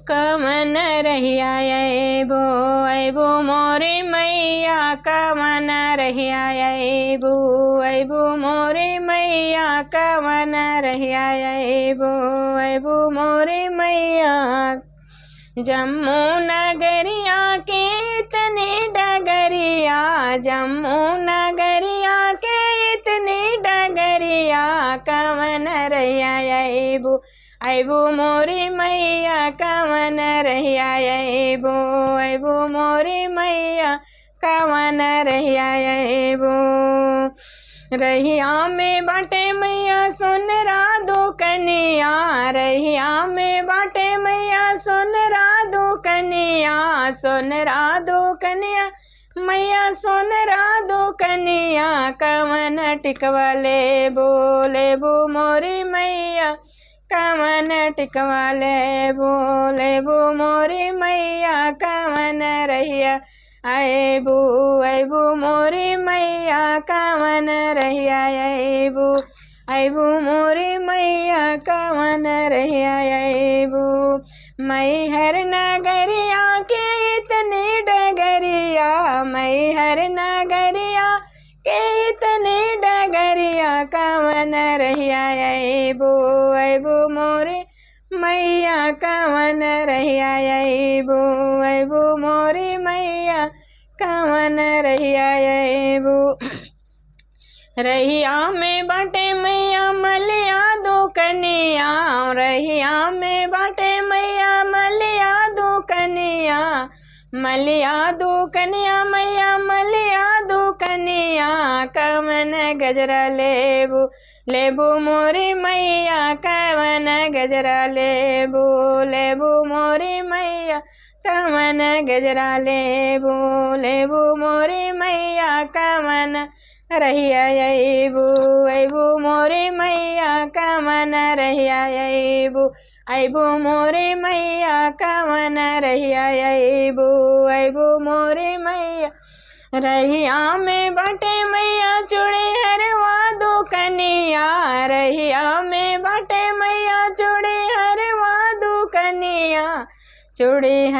कमन रहिया अइबो अइबो मोरी मैया कमन रहिया अइबो मोरी मैया कमन रहिया अइबो मोरी मैया। जम्मू नगरिया के इतनी डगरिया जम्मू नगरिया के इतनी डगरिया कमन रहिया अइबो मोरी मैया कमन रहिया अइबो मोरी मैया कमन रहिया अइबो। रहिया में बाटे मैया सोनरा दुकनिया रहिया में बाटे मैया सोनरा दुकनिया सोनरा दुकनिया मैया सोनरा दुकनिया कमन टिकवा लेबो मोरी मैया कमन टिकवा लेबो मोरी मैया कमन रहिया अइबो मोरी मैया कमन रहिया अइबो मोरी मैया कमन रहिया अइबो। मैहर नगरिया के इतनी डगरिया मैहर नगरिया के इतनी डगरिया कमन रहिया अइबो मोरी मैया कमन रहिया अइबो मोरी मैया कमन रहिया अइबो। रहिया में बाटे मैया मलिया दुकनिया रहिया में बाटे मैया मलिया दुकनिया मलिया दुकनिया मैया मलिया दुकनिया कमन गजरा लेबो मोरी मैया कमन गजरा लेबो मोरी मैया कमन गजरा लेबो मोरी मैया कमन रहिया अइबो मोरी मैया कमन रहिया अइबो मोरी मैया कमन रहिया अइबो मोरी मैया। रहिया में बाटे मैया चूड़ी हरवा दुकनिया रहिया में बाटे मैया चूड़ी हरवा दुकनिया चूड़ी